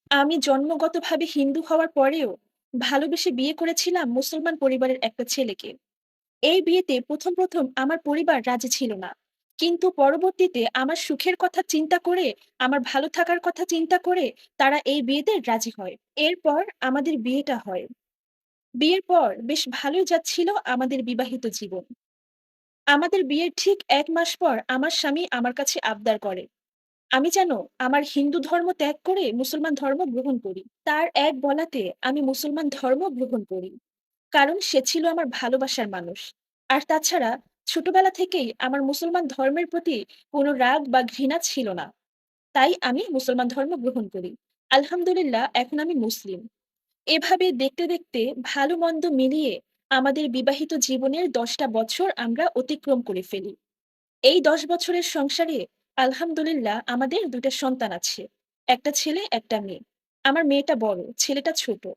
আমি জন্মগতভাবে হিন্দু হওয়ার পরেও ভালোবেসে বিয়ে করেছিলাম মুসলমান পরিবারের একটা ছেলেকে। এই বিয়েতে প্রথম আমার পরিবার রাজি ছিল না। কিন্তু পরবর্তীতে আমার সুখের কথা চিন্তা করে, আমার ভালো থাকার কথা চিন্তা করে তারা এই বিয়েতে রাজি হয়। এরপর আমাদের বিয়েটা হয়। বিয়ের পর বেশ ভালোই যাচ্ছিল আমাদের বিবাহিত জীবন। আমাদের বিয়ের ঠিক ১ মাস পর আমার স্বামী আমার কাছে আবদার করে আমি যেন আমার হিন্দু ধর্ম ত্যাগ করে মুসলমান ধর্ম গ্রহণ করি। তার এক বলাতে আমি মুসলমান ধর্ম গ্রহণ করি। কারণ সে ছিল আমার ভালোবাসার মানুষ। আর তাছাড়া ছোটবেলা থেকেই আমার মুসলমান ধর্মের প্রতি কোনো রাগ বা ঘৃণা ছিল না। তাই আমি মুসলমান ধর্ম গ্রহণ করি। আলহামদুলিল্লাহ এখন আমি মুসলিম। এভাবে দেখতে ভালো-মন্দ মিলিয়ে আমাদের বিবাহিত জীবনের ১০ টা বছর আমরা অতিক্রম করে ফেলি। এই ১০ বছরের সংসারে আলহামদুলিল্লাহ আমাদের ২ টা সন্তান আছে। একটা ছেলে, একটা মেয়ে। আমার মেয়েটা বড়, ছেলেটা ছোট।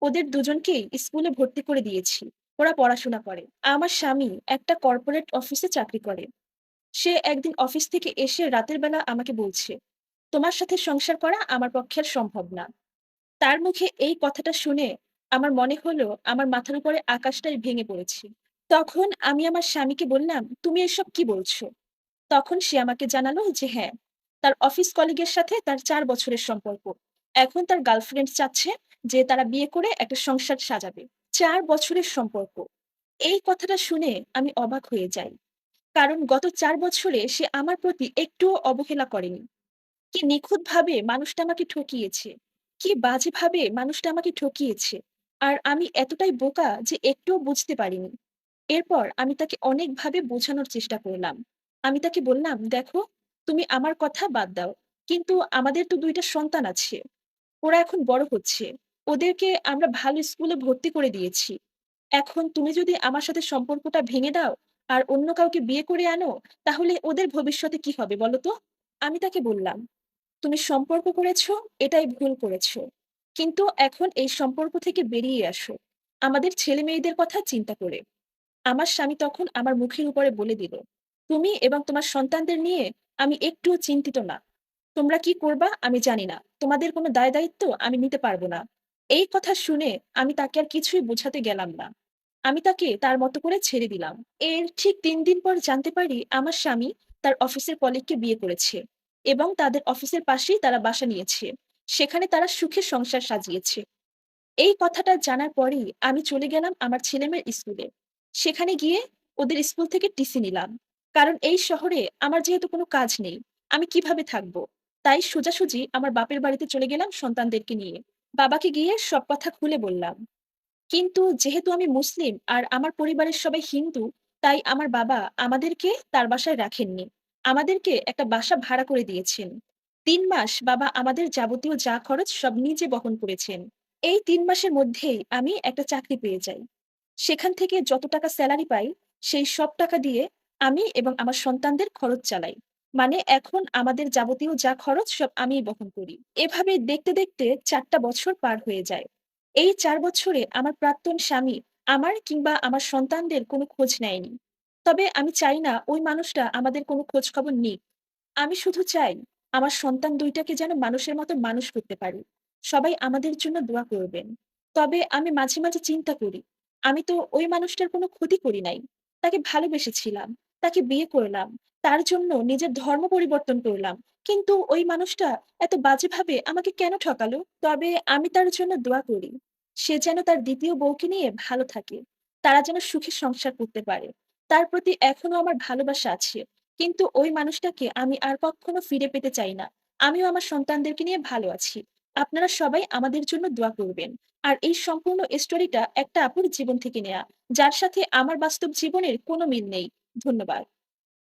ওদের দুজনকেই স্কুলে ভর্তি করে দিয়েছি। ওরা পড়াশোনা করে। আমার স্বামী একটা কর্পোরেট অফিসে চাকরি করে। সে একদিন অফিস থেকে এসে রাতের বেলা আমাকে বলছে, "তোমার সাথে সংসার করা আমার পক্ষে আর সম্ভব না।" তার মুখে এই কথাটা শুনে আমার মনে হলো আমার মাথার উপরে আকাশটাই ভেঙে পড়েছে। তখন আমি আমার স্বামীকে বললাম, "তুমি এসব কি বলছো?" তখন সে আমাকে জানালো যে হ্যাঁ, তার অফিস কলিগের সাথে তার ৪ বছরের সম্পর্ক। এখন তার গার্লফ্রেন্ড চাচ্ছে যে তারা বিয়ে করে একটা সংসার সাজাবে। ৪ বছরের সম্পর্ক। এই কথাটা শুনে আমি অবাক হয়ে যাই। কারণ গত ৪ বছরে সে আমার প্রতি একটুও অবহেলা করেনি। কি নিখুঁতভাবে মানুষটা আমাকে ঠকিয়েছে। কি বাজেভাবে মানুষটা আমাকে ঠকিয়েছে। আর আমি এতটাই বোকা যে একটুও বুঝতে পারিনি। এরপর আমি তাকে অনেকভাবে বোঝানোর চেষ্টা করলাম। আমি তাকে বললাম, "দেখো, তুমি আমার কথা বাদ দাও। কিন্তু আমাদের তো ২ টা সন্তান আছে। ওরা এখন বড় হচ্ছে। ওদেরকে আমরা ভালো স্কুলে ভর্তি করে দিয়েছি। এখন তুমি যদি আমার সাথে সম্পর্কটা ভেঙে দাও আর অন্য কাউকে বিয়ে করে আনো, তাহলে ওদের ভবিষ্যতে কি হবে বলো তো?" আমি তাকে বললাম, "তুমি সম্পর্ক করেছো, এটাই ভুল করেছো। কিন্তু এখন এই সম্পর্ক থেকে বেরিয়ে আসো। আমাদের ছেলে-মেয়েদের কথা চিন্তা করে।" আমার স্বামী তখন আমার মুখের উপরে বলে দিল, "তুমি এবং তোমার সন্তানদের নিয়ে আমি একটুও চিন্তিত না। তোমরা কি করবা আমি জানি না। তোমাদের কোনো দায়-দায়িত্ব আমি নিতে পারব না।" এই কথা শুনে আমি তাকে আর কিছুই বোঝাতে গেলাম না। আমি তাকে তার মতো করে ছেড়ে দিলাম। এর ঠিক ৩ দিন পর জানতে পারি আমার স্বামী তার অফিসের কলিগকে বিয়ে করেছে এবং তাদের অফিসের পাশেই তারা বাসা নিয়েছে। সেখানে তারা সুখে সংসার সাজিয়েছে। এই কথাটা জানার পরেই আমি চলে গেলাম আমার ছেলেমেয়ের স্কুলে। সেখানে গিয়ে ওদের স্কুল থেকে টিসি নিলাম। কারণ এই শহরে আমার যেহেতু কোনো কাজ নেই, আমি কিভাবে থাকবো? তাই সোজাসুজি আমার বাপের বাড়িতে চলে গেলাম সন্তানদেরকে নিয়ে। বাবাকে গিয়ে সব কথা খুলে বললাম। কিন্তু যেহেতু আমি মুসলিম আর আমার পরিবারের সবাই হিন্দু, তাই আমার বাবা আমাদেরকে তার বাসায় রাখেননি। আমাদেরকে একটা বাসা ভাড়া করে দিয়েছেন। ৩ মাস বাবা আমাদের যাবতীয় যা খরচ সব নিজে বহন করেছেন। এই ৩ মাসের মধ্যেই আমি একটা চাকরি পেয়ে যাই। সেখান থেকে যত টাকা সেলারি পাই, সেই সব টাকা দিয়ে আমি এবং আমার সন্তানদের খরচ চালাই। মানে এখন আমাদের যাবতীয় যা খরচ সব আমিই বহন করি। এভাবে দেখতে ৪ টা বছর পার হয়ে যায়। এই ৪ বছরে আমার প্রাক্তন স্বামী আমার কিংবা আমার সন্তানদের কোনো খোঁজ নেয়নি। তবে আমি চাই না ওই মানুষটা আমাদের কোনো খোঁজখবর নিক। আমি শুধু চাই আমার সন্তান ২ টাকে যেন মানুষের মতো মানুষ করতে পারি। সবাই আমাদের জন্য দোয়া করবেন। তবে আমি মাঝে চিন্তা করি, আমি তো ওই মানুষটার কোনো ক্ষতি করি নাই। তাকে ভালোবেসেছিলাম, তাকে বিয়ে করলাম, তার জন্য নিজের ধর্ম পরিবর্তন করলাম। কিন্তু ওই মানুষটা এত বাজেভাবে আমাকে কেন ঠকালো? তবে আমি তার জন্য দোয়া করি। সে যেন তার ২য় বউকে নিয়ে ভালো থাকে। তারা যেন সুখে সংসার করতে পারে। তার প্রতি এখনো আমার ভালোবাসা আছে। কিন্তু ওই মানুষটাকে আমি আর কক্ষনো ফিরে পেতে চাই না। আমিও আমার সন্তানদেরকে নিয়ে ভালো আছি। আপনারা সবাই আমাদের জন্য দোয়া করবেন। আর এই সম্পূর্ণ স্টোরিটা একটা আপুর জীবন থেকে নেয়া, যার সাথে আমার বাস্তব জীবনের কোনো মিল নেই। ধন্যবাদ।